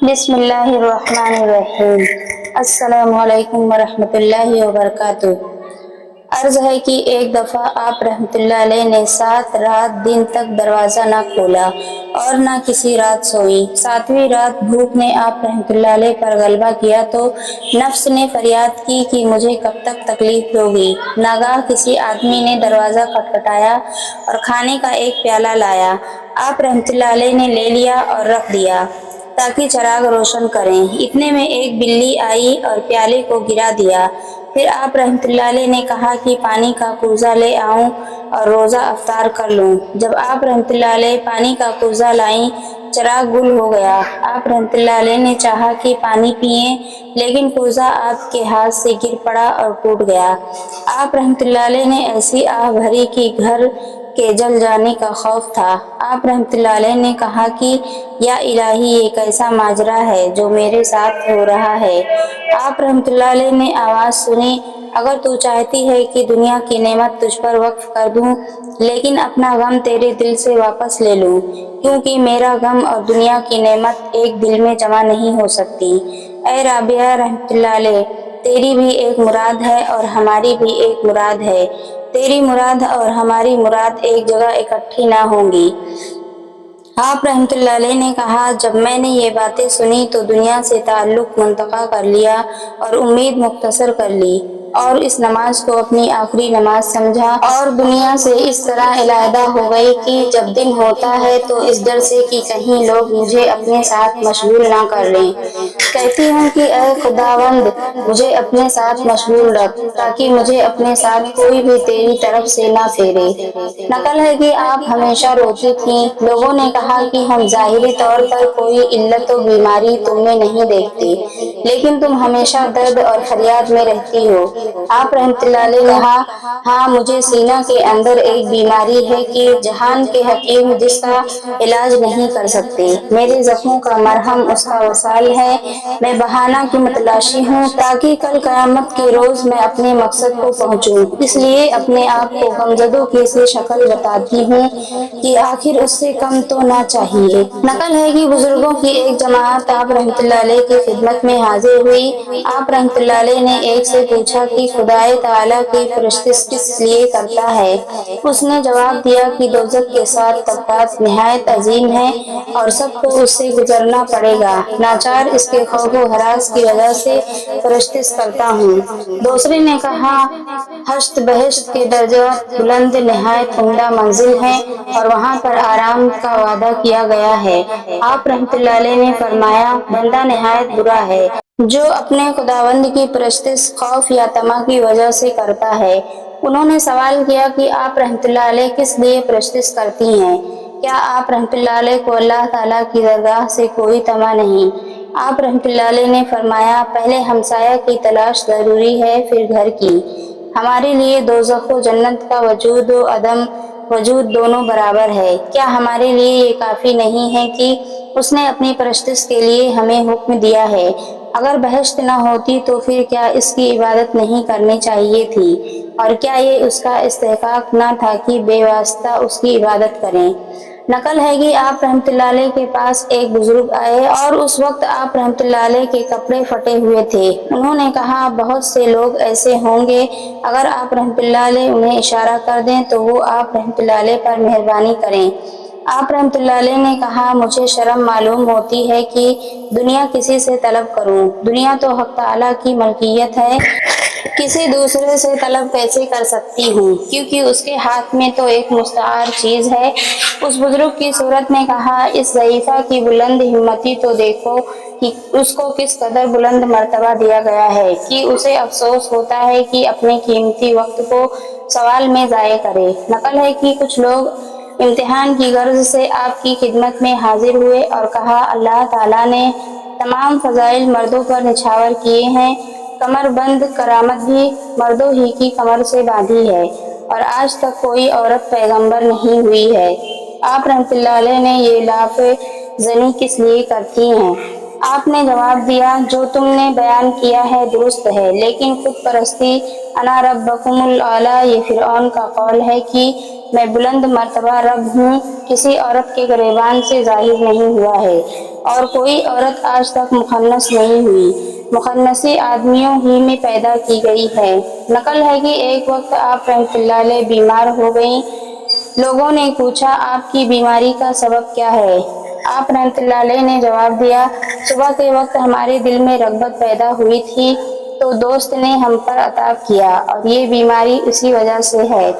بسم اللہ الرحمن الرحیم۔ السلام علیکم ورحمۃ اللہ وبرکاتہ۔ عرض ہے کہ ایک دفعہ آپ رحمۃ اللہ علیہ نے 7 رات دن تک دروازہ نہ کھولا اور نہ کسی رات سوئی۔ 7ویں رات بھوک نے آپ رحمۃ اللہ علیہ پر غلبہ کیا تو نفس نے فریاد کی کہ مجھے کب تک تکلیف ہوگی۔ ناگاہ کسی آدمی نے دروازہ کھٹکھٹایا اور کھانے کا ایک پیالہ لایا۔ آپ رحمۃ اللہ علیہ نے لے لیا اور رکھ دیا تاکہ چراغ روشن کریں۔ اتنے میں ایک بلی آئی اور پیالے کو گرا دیا۔ پھر آپ رحمۃ اللہ علیہ نے کہا کہ پانی کا کوزہ لے آؤں اور روزہ افطار کر لوں۔ جب آپ رحمۃ اللہ علیہ پانی کا کوزہ لائیں، چراغ گل ہو گیا۔ آپ رحمۃ اللہ علیہ نے چاہا کہ پانی پئیں، لیکن کوزہ آپ کے ہاتھ سے گر پڑا اور ٹوٹ گیا۔ آپ رحمۃ اللہ علیہ نے ایسی آہ بھری کہ گھر کے جل جانے کا خوف تھا۔ آپ رحمۃ اللہ علیہ نے کہا کہ یا الہی، یہ کیسا ماجرا ہے جو میرے ساتھ ہو رہا ہے۔ آپ رحمۃ اللہ علیہ نے آواز سنی، اگر تو چاہتی ہے کہ دنیا کی نعمت تجھ پر وقف کر دوں، لیکن اپنا غم تیرے دل سے واپس لے لوں، کیونکہ میرا غم اور دنیا کی نعمت ایک دل میں جمع نہیں ہو سکتی۔ اے رابعہ رحمۃ اللہ علیہ، تیری بھی ایک مراد ہے اور ہماری بھی ایک مراد ہے۔ تیری مراد اور ہماری مراد ایک جگہ اکٹھی نہ ہوں گی۔ آپ رحمۃ اللہ علیہ نے کہا، جب میں نے یہ باتیں سنی تو دنیا سے تعلق منقطع کر لیا اور امید مختصر کر لی، اور اس نماز کو اپنی آخری نماز سمجھا، اور دنیا سے اس طرح علیحدہ ہو گئی کہ جب دن ہوتا ہے تو اس ڈر سے کہ کہیں لوگ مجھے اپنے ساتھ مشغول نہ کر لیں، کہتی ہوں کہ اے خداوند، مجھے اپنے ساتھ مشغول رکھ تاکہ مجھے اپنے ساتھ کوئی بھی تیری طرف سے نہ پھیرے۔ نقل ہے کہ آپ ہمیشہ روتی تھیں۔ لوگوں نے کہا کہ ہم ظاہری طور پر کوئی علت و بیماری تم میں نہیں دیکھتے، لیکن تم ہمیشہ درد اور فریاد میں رہتی ہو۔ آپ رحمۃ اللہ علیہ نے کہا، ہاں، مجھے سینہ کے اندر ایک بیماری ہے کہ جہان کے حکیم جس کا علاج نہیں کر سکتے۔ میرے زخموں کا مرہم اس کا وصال ہے۔ میں بہانہ کی متلاشی ہوں تاکہ کل قیامت کے روز میں اپنے مقصد کو پہنچوں، اس لیے اپنے آپ کو غمزدوں کی سی شکل بتاتی ہوں کہ آخر اس سے کم تو نہ چاہیے۔ نقل ہے کہ بزرگوں کی ایک جماعت آپ رحمۃ اللہ علیہ کی خدمت میں حاضر ہوئی۔ آپ رحمۃ اللہ علیہ نے ایک سے پوچھا کہ خدائے تعالیٰ کی پرستش کس لیے کرتا ہے؟ اس نے جواب دیا کہ دوزخ کے 7 طبقات نہایت عظیم ہیں اور سب کو اس سے گزرنا پڑے گا، لاچار اس کے خوف و ہراس کی وجہ سے پرستش کرتا ہوں۔ دوسرے نے کہا، حشت بہشت کے درجات بلند نہایت عمدہ منزل ہیں اور وہاں پر آرام کا وعدہ کیا گیا ہے۔ آپ رحمۃ اللہ علیہ نے فرمایا، بندہ نہایت برا ہے جو اپنے خداوند کی پرستش خوف یا طمع کی وجہ سے کرتا ہے۔ انہوں نے سوال کیا کہ آپ رحمۃ اللہ علیہ کس لیے پرستش کرتی ہیں؟ کیا آپ رحمۃ اللہ علیہ کو اللہ تعالیٰ کی درگاہ سے کوئی طمع نہیں؟ آپ رحمۃ اللہ علیہ نے فرمایا، پہلے ہمسایہ کی تلاش ضروری ہے، پھر گھر کی۔ ہمارے لیے دوزخ و جنت کا وجود و عدم وجود دونوں برابر ہے۔ کیا ہمارے لیے یہ کافی نہیں ہے کہ اس نے اپنی پرستش کے لیے ہمیں حکم دیا ہے؟ اگر بہشت نہ ہوتی تو پھر کیا اس کی عبادت نہیں کرنی چاہیے تھی؟ اور کیا یہ اس کا استحقاق نہ تھا کہ بے واسطہ اس کی عبادت کریں؟ نقل ہے کہ آپ رحمۃ اللہ علیہ کے پاس ایک بزرگ آئے اور اس وقت آپ رحمۃ اللہ علیہ کے کپڑے پھٹے ہوئے تھے۔ انہوں نے کہا، بہت سے لوگ ایسے ہوں گے، اگر آپ رحمۃ اللہ علیہ انہیں اشارہ کر دیں تو وہ آپ رحمۃ اللہ علیہ پر مہربانی کریں۔ آپ رحمۃ اللہ علیہ نے کہا، مجھے شرم معلوم ہوتی ہے کہ دنیا کسی سے طلب کروں۔ دنیا تو حق تعالیٰ کی ملکیت ہے، کسی دوسرے سے طلب کیسے کر سکتی ہوں، کیونکہ اس کے ہاتھ میں تو ایک مستعار چیز ہے۔ اس بزرگ کی صورت نے کہا، اس ضعیفہ کی بلند ہمتی تو دیکھو کہ اس کو کس قدر بلند مرتبہ دیا گیا ہے کہ اسے افسوس ہوتا ہے کہ اپنے قیمتی وقت کو سوال میں ضائع کرے۔ نقل ہے کہ کچھ لوگ امتحان کی غرض سے آپ کی خدمت میں حاضر ہوئے اور کہا، اللہ تعالیٰ نے تمام فضائل مردوں پر نچھاور کیے ہیں، کمر بند کرامت بھی مردوں ہی کی کمر سے باندھی ہے، اور آج تک کوئی عورت پیغمبر نہیں ہوئی ہے۔ آپ رحمۃ اللہ علیہ نے یہ لاف زنی کس لیے کرتی ہیں؟ آپ نے جواب دیا، جو تم نے بیان کیا ہے درست ہے، لیکن خود پرستی انا ربکم الاعلی، یہ فرعون کا قول ہے کہ میں بلند مرتبہ رب ہوں، کسی عورت کے گریبان سے ظاہر نہیں ہوا ہے، اور کوئی عورت آج تک مخنث نہیں ہوئی، مخنثی آدمیوں ہی میں پیدا کی گئی ہے۔ نقل ہے کہ ایک وقت آپ رحمۃ اللہ علیہ بیمار ہو گئیں۔ لوگوں نے پوچھا آپ کی بیماری کا سبب کیا ہے؟ آپ رحمۃ اللہ علیہ نے جواب دیا، صبح کے وقت ہمارے دل میں رغبت پیدا ہوئی تھی تو دوست نے ہم پر عطا کیا، اور یہ بیماری اسی وجہ سے ہے۔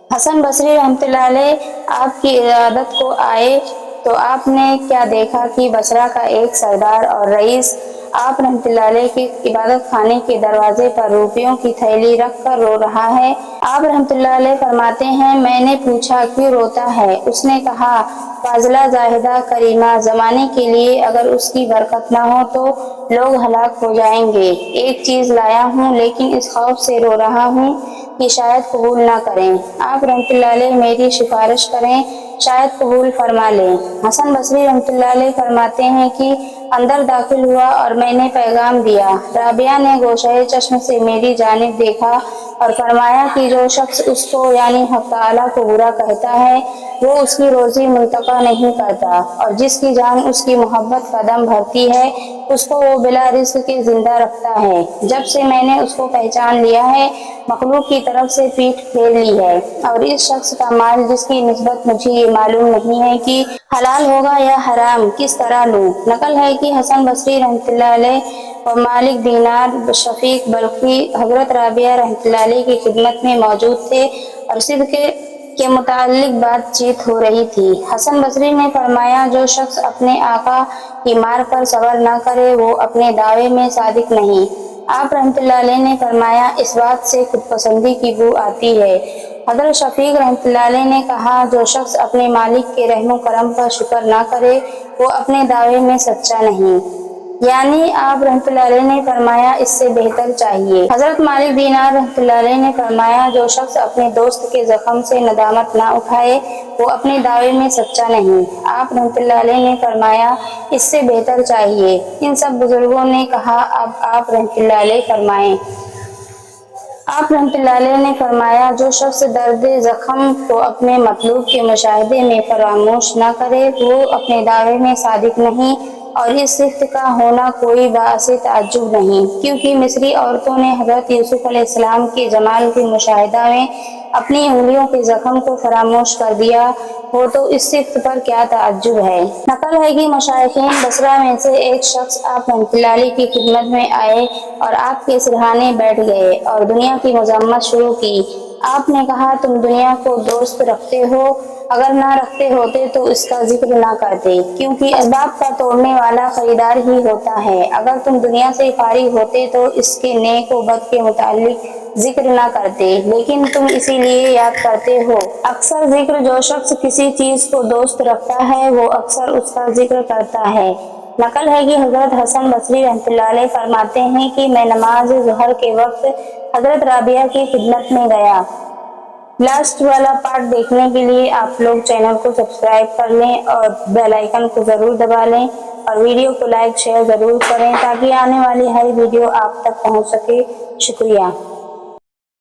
حسن بصری رحمۃ اللہ علیہ آپ کی عیادت کو آئے تو آپ نے کیا دیکھا کہ بصرہ کا ایک سردار اور رئیس آپ رحمۃ اللہ علیہ کے عبادت خانے کے دروازے پر روپیوں کی تھیلی رکھ کر رو رہا ہے۔ آپ رحمۃ اللہ علیہ فرماتے ہیں، میں نے پوچھا کیوں روتا ہے؟ اس نے کہا، فاضلہ، زاہدہ، کریمہ زمانے کے لیے اگر اس کی برکت نہ ہو تو لوگ ہلاک ہو جائیں گے۔ ایک چیز لایا ہوں لیکن اس خوف سے رو رہا ہوں کہ شاید قبول نہ کریں۔ آپ رحمۃ اللہ علیہ میری سفارش کریں، شاید قبول فرما لیں۔ حسن بصری رحمۃ اللہ علیہ فرماتے ہیں کہ اندر داخل ہوا اور میں نے پیغام دیا۔ رابعہ نے گوشۂ چشم سے میری جانب دیکھا اور فرمایا کہ جو شخص اس کو یعنی حق تعالیٰ کو برا کہتا ہے وہ اس کی روزی منتقع نہیں کرتا، اور جس کی جان اس کی محبت کا دم بھرتی ہے اس کو وہ بلا رزق کے زندہ رکھتا ہے۔ جب سے میں نے اس کو پہچان لیا ہے، مخلوق کی طرف سے پیٹھ پھیر لی ہے، اور اس شخص کا مال جس کی نسبت مجھے یہ معلوم نہیں ہے کہ حلال ہوگا یا حرام، کس طرح لوں۔ نقل ہے کہ حسن بصری رحمۃ اللہ علیہ اور مالک دینار شفیق بلخی حضرت رابعہ رحمۃ اللہ علیہ کی خدمت میں موجود تھے اور صدق کے متعلق بات چیت ہو رہی تھی۔ حسن بصری نے فرمایا، جو شخص اپنے آقا کی مار پر صبر نہ کرے وہ اپنے دعوے میں صادق نہیں۔ آپ رحمۃ اللہ علیہ نے فرمایا، اس بات سے خود پسندی کی بو آتی ہے۔ حضرت شفیق رحمۃ اللہ علیہ نے کہا، جو شخص اپنے مالک کے رحم و کرم پر شکر نہ کرے وہ اپنے دعوے میں سچا نہیں، یعنی آپ رحمۃ اللہ علیہ نے فرمایا اس سے بہتر چاہیے۔ حضرت مالک دینار رحمۃ اللہ علیہ نے فرمایا، جو شخص اپنے دوست کے زخم سے ندامت نہ اٹھائے وہ اپنے دعوے میں سچا نہیں۔ آپ رحمۃ اللہ علیہ نے فرمایا اس سے بہتر چاہیے۔ ان سب بزرگوں نے کہا، اب آپ رحمۃ اللہ علیہ فرمائیں۔ آپ رحمۃ اللہ علیہ نے فرمایا، جو شخص درد زخم کو اپنے مطلوب کے مشاہدے میں فراموش نہ کرے وہ اپنے دعوے میں صادق نہیں، اور اس صفت کا ہونا کوئی باعث تعجب نہیں، کیونکہ مصری عورتوں نے حضرت یوسف علیہ السلام کے جمال کے مشاہدہ میں اپنی انگلیوں کے زخم کو فراموش کر دیا ہو تو اس صفت پر کیا تعجب ہے۔ نقل ہے کہ مشائخین بصرہ میں سے ایک شخص آپ رحمۃ اللہ علیہ کی خدمت میں آئے اور آپ کے سرہانے بیٹھ گئے اور دنیا کی مذمت شروع کی۔ آپ نے کہا، تم دنیا کو دوست رکھتے ہو، اگر نہ رکھتے ہوتے تو اس کا ذکر نہ کرتے، کیونکہ اسباب کا توڑنے والا خریدار ہی ہوتا ہے۔ اگر تم دنیا سے فارغ ہوتے تو اس کے نیک و بد کے متعلق ذکر نہ کرتے، لیکن تم اسی لیے یاد کرتے ہو۔ اکثر ذکر، جو شخص کسی چیز کو دوست رکھتا ہے وہ اکثر اس کا ذکر کرتا ہے۔ نقل ہے کہ حضرت حسن بصری رحمۃ اللہ علیہ فرماتے ہیں کہ میں نماز ظہر کے وقت حضرت رابعہ کی خدمت میں گیا۔ لاسٹ والا پارٹ دیکھنے کے لیے آپ لوگ چینل کو سبسکرائب کر لیں اور بیل آئیکن کو ضرور دبا لیں، اور ویڈیو کو لائک شیئر ضرور کریں تاکہ آنے والی ہر ویڈیو آپ تک پہنچ سکے۔ شکریہ۔